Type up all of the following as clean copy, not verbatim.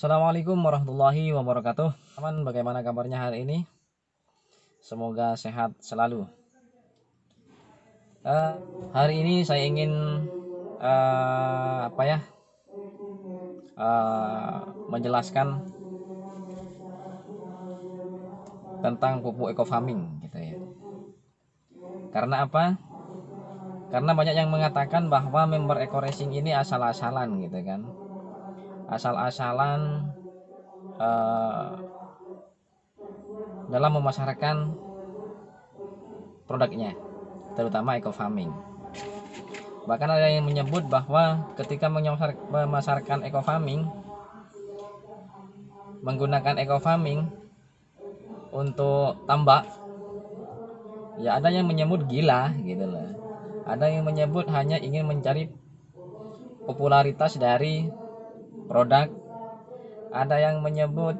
Assalamualaikum warahmatullahi wabarakatuh. Teman, bagaimana kabarnya hari ini? Semoga sehat selalu. Eh, Hari ini saya ingin apa ya? Menjelaskan tentang pupuk eco farming gitu ya. Karena apa? Karena banyak yang mengatakan bahwa member eco racing ini asal-asalan gitu kan. Asal-asalan eh, dalam memasarkan produknya, terutama eco farming. Bahkan ada yang menyebut bahwa ketika memasarkan eco farming, menggunakan eco farming untuk tambak, ya ada yang menyebut gila gitu loh. Ada yang menyebut hanya ingin mencari popularitas dari produk. Ada yang menyebut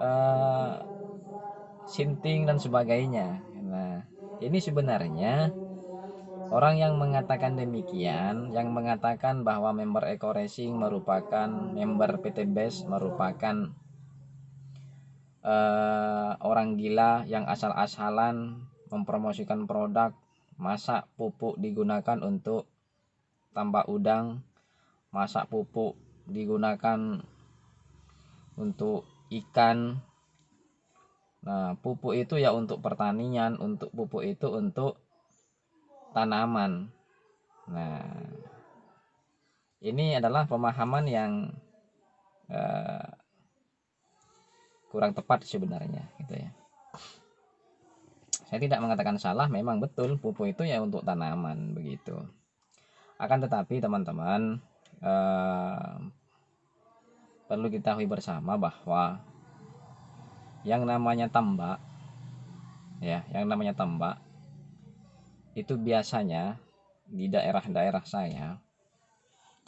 uh, sinting dan sebagainya. Nah, ini sebenarnya orang yang mengatakan demikian, yang mengatakan bahwa member Eco Racing merupakan member PT Best, merupakan orang gila yang asal-asalan mempromosikan produk, masa pupuk digunakan untuk tambak udang, masa pupuk digunakan untuk ikan. Nah, pupuk itu ya untuk pertanian, untuk pupuk itu untuk tanaman. Nah, ini adalah pemahaman yang eh, kurang tepat sebenarnya gitu ya. Saya tidak mengatakan salah, memang betul pupuk itu ya untuk tanaman begitu. Akan tetapi teman-teman, perlu kita ketahui bersama bahwa yang namanya tambak, ya, yang namanya tambak itu biasanya di daerah-daerah saya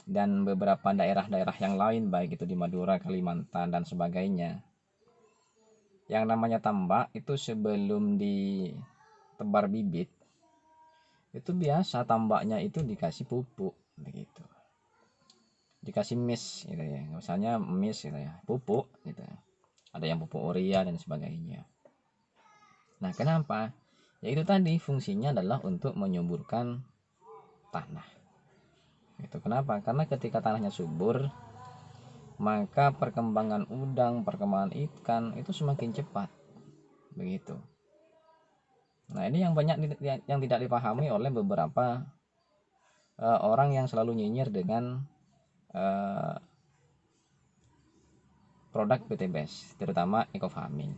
dan beberapa daerah-daerah yang lain, baik itu di Madura, Kalimantan dan sebagainya. Yang namanya tambak itu sebelum ditebar bibit, itu biasa tambaknya itu dikasih pupuk begitu. Dikasih mis gitu ya. Misalnya mis gitu ya, pupuk gitu. Ada yang pupuk urea dan sebagainya. Nah, kenapa? Ya itu tadi fungsinya adalah untuk menyuburkan tanah. Itu kenapa? Karena ketika tanahnya subur, maka perkembangan udang, perkembangan ikan itu semakin cepat. Begitu. Nah, ini yang banyak yang tidak dipahami oleh beberapa orang yang selalu nyinyir dengan uh, produk PT Best, terutama eco farming.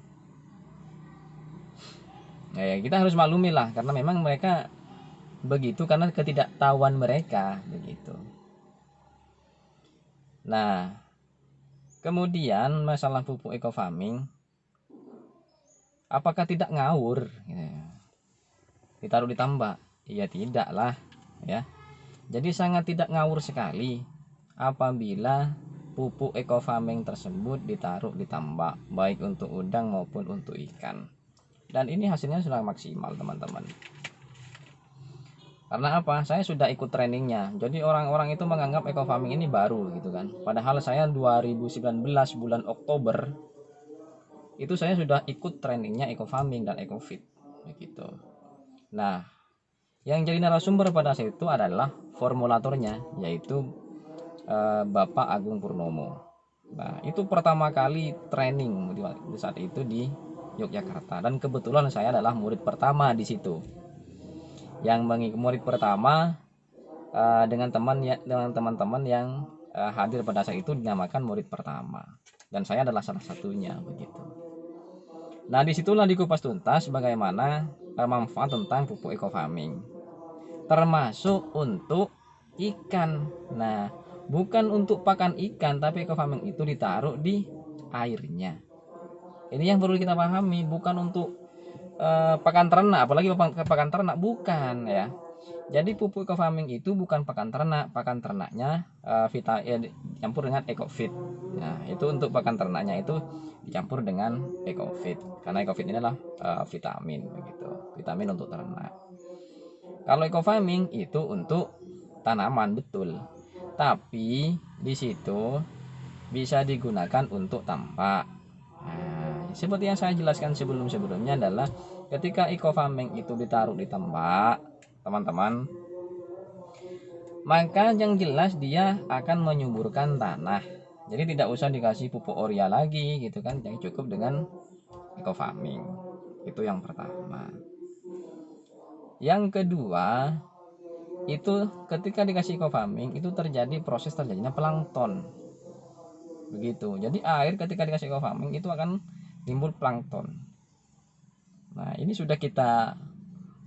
Nah, ya kita harus maklumi lah, karena memang mereka begitu karena ketidaktahuan mereka begitu. Nah, kemudian masalah pupuk eco farming, apakah tidak ngawur? Ditaruh di tambak? Ya tidak lah, ya. Jadi sangat tidak ngawur sekali apabila pupuk eco farming tersebut ditaruh di tambak, baik untuk udang maupun untuk ikan. Dan ini hasilnya sudah maksimal, teman-teman. Karena apa? Saya sudah ikut trainingnya. Jadi orang-orang itu menganggap eco farming ini baru gitu kan. Padahal saya 2019 bulan Oktober itu saya sudah ikut trainingnya eco farming dan ecofit begitu. Nah, yang jadi narasumber pada saat itu adalah formulatornya, yaitu Bapak Agung Purnomo. Nah, itu pertama kali training di saat itu di Yogyakarta, dan kebetulan saya adalah murid pertama di situ. Yang murid pertama dengan teman-teman yang hadir pada saat itu dinamakan murid pertama, dan saya adalah salah satunya begitu. Nah, disitulah dikupas tuntas bagaimana manfaat tentang pupuk eco farming, termasuk untuk ikan. Nah, bukan untuk pakan ikan, tapi eco farming itu ditaruh di airnya. Ini yang perlu kita pahami, bukan untuk pakan ternak, apalagi pakan ternak, bukan ya. Jadi pupuk eco farming itu bukan pakan ternak. Pakan ternaknya dicampur dengan ecofit. Nah, itu untuk pakan ternaknya itu dicampur dengan ecofit, karena ecofit ini adalah vitamin begitu, vitamin untuk ternak. Kalau eco farming itu untuk tanaman, betul. Tapi di situ bisa digunakan untuk tambak. Nah, seperti yang saya jelaskan sebelumnya adalah ketika eco farming itu ditaruh di tambak, teman-teman, maka yang jelas dia akan menyuburkan tanah. Jadi tidak usah dikasih pupuk urea lagi gitu kan, yang cukup dengan eco farming. Itu yang pertama. Yang kedua, itu ketika dikasih eco farming itu proses terjadinya plankton. Begitu. Jadi air ketika dikasih eco farming itu akan timbul plankton. Nah, ini sudah kita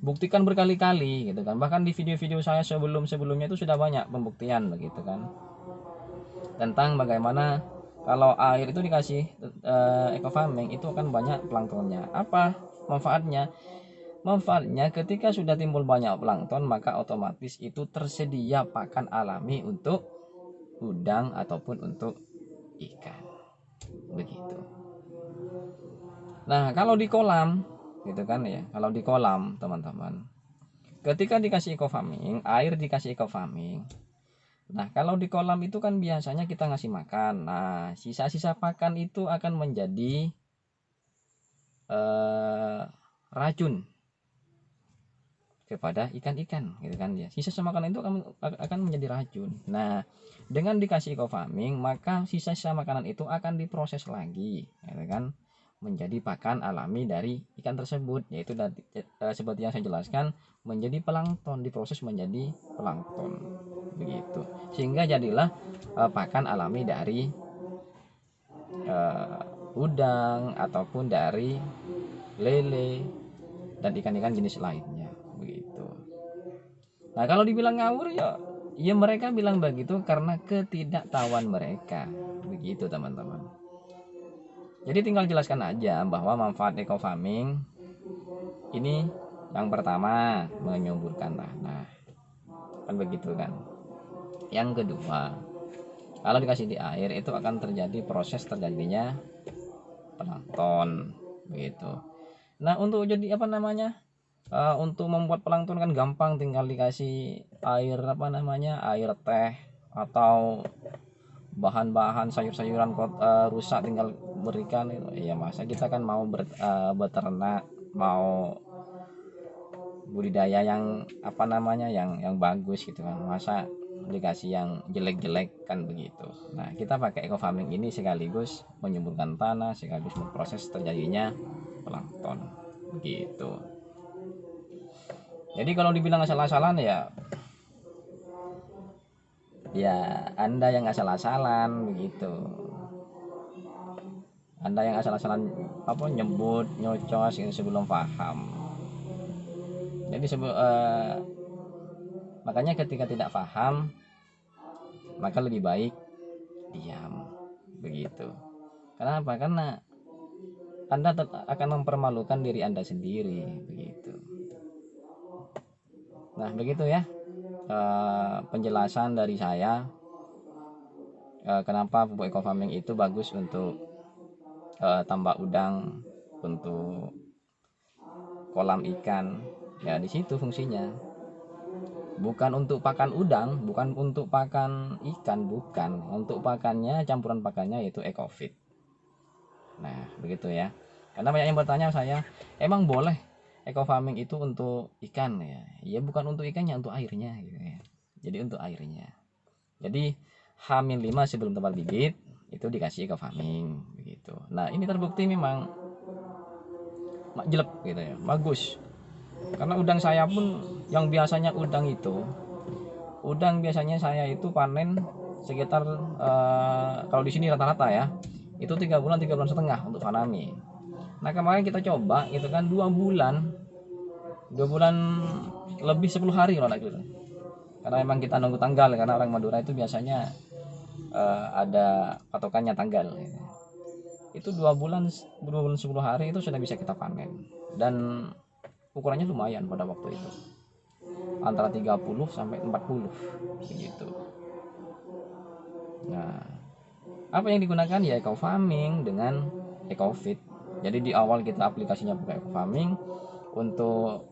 buktikan berkali-kali gitu kan. Bahkan di video-video saya sebelumnya itu sudah banyak pembuktian begitu kan. Tentang bagaimana kalau air itu dikasih eco farming itu akan banyak planktonnya. Apa manfaatnya? Manfaatnya ketika sudah timbul banyak plankton maka otomatis itu tersedia pakan alami untuk udang ataupun untuk ikan. Begitu. Nah, kalau di kolam gitu kan ya. Kalau di kolam, teman-teman, ketika dikasih eco farming, air dikasih eco farming. Nah, kalau di kolam itu kan biasanya kita ngasih makan. Nah, sisa-sisa pakan itu akan menjadi racun kepada ikan-ikan gitu kan ya. Sisa makanan itu akan menjadi racun. Nah, dengan dikasih eco farming maka sisa-sisa makanan itu akan diproses lagi gitu kan menjadi pakan alami dari ikan tersebut, yaitu seperti yang saya jelaskan menjadi plankton, diproses menjadi plankton begitu, sehingga jadilah pakan alami dari udang ataupun dari lele dan ikan-ikan jenis lainnya begitu. Nah, kalau dibilang ngawur ya mereka bilang begitu karena ketidaktahuan mereka begitu, teman-teman. Jadi tinggal jelaskan aja bahwa manfaat eco farming ini yang pertama menyuburkan tanah, kan begitu kan. Yang kedua, kalau dikasih di air itu akan terjadi proses terjadinya plankton begitu. Nah, untuk jadi apa namanya? Untuk membuat plankton kan gampang, tinggal dikasih air air teh atau bahan-bahan sayur-sayuran rusak tinggal berikan itu. Ya masa kita kan mau beternak, mau budidaya yang yang bagus gitu kan, masa dikasih yang jelek-jelek kan begitu. Nah, kita pakai eco farming ini sekaligus menyuburkan tanah, sekaligus memproses terjadinya plankton begitu. Jadi kalau dibilang asal-asalan ya Anda yang asal-asalan begitu. Anda yang asal-asalan nyebut nyocos sebelum paham. Jadi makanya ketika tidak paham maka lebih baik diam begitu. Kenapa? Karena Anda akan mempermalukan diri Anda sendiri begitu. Nah, begitu ya penjelasan dari saya kenapa pupuk eco farming itu bagus untuk tambak udang, untuk kolam ikan. Ya di situ fungsinya. Bukan untuk pakan udang, bukan untuk pakan ikan, bukan. Untuk pakannya, campuran pakannya yaitu ecofit. Nah, begitu ya. Karena banyak yang bertanya saya, emang boleh eco farming itu untuk ikan ya? Ya bukan untuk ikannya, untuk airnya gitu ya. Jadi untuk airnya. Jadi H-5 sebelum tempat bibit itu dikasih eco farming begitu. Nah, ini terbukti memang jelek gitu ya, bagus. Karena udang saya pun yang biasanya udang biasanya saya itu panen sekitar kalau di sini rata-rata ya itu 3 bulan 3 bulan setengah untuk fanami. Nah, kemarin kita coba gitu kan 2 bulan lebih 10 hari loh gitu. Karena memang kita nunggu tanggal, karena orang Madura itu biasanya ada patokannya tanggal gitu. Itu 2 bulan 10 hari itu sudah bisa kita panen dan ukurannya lumayan pada waktu itu, antara 30 sampai 40 begitu. Nah, apa yang digunakan ya eco farming dengan ecofit. Jadi di awal kita aplikasinya pakai eco farming untuk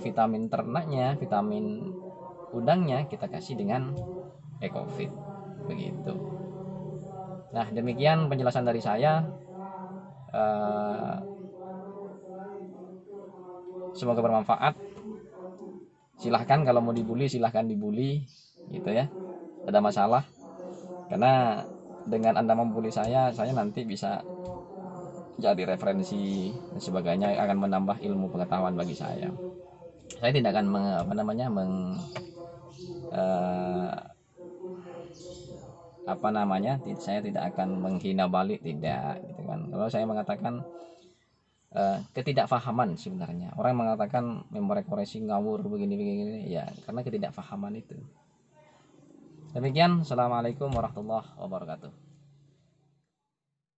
vitamin ternaknya, vitamin udangnya kita kasih dengan ecofit begitu. Nah, demikian penjelasan dari saya. Eh, Semoga bermanfaat. Silahkan kalau mau dibully, silahkan dibully, gitu ya. Ada masalah, karena dengan Anda membuli saya nanti bisa jadi referensi dan sebagainya, akan menambah ilmu pengetahuan bagi saya. Saya tidak akan eh, saya tidak akan menghina balik, tidak, gitu kan. Kalau saya mengatakan ketidakfahaman, sebenarnya orang mengatakan memori koreksi ngawur begini begini, ya karena ketidakfahaman itu. Demikian, assalamualaikum warahmatullahi wabarakatuh.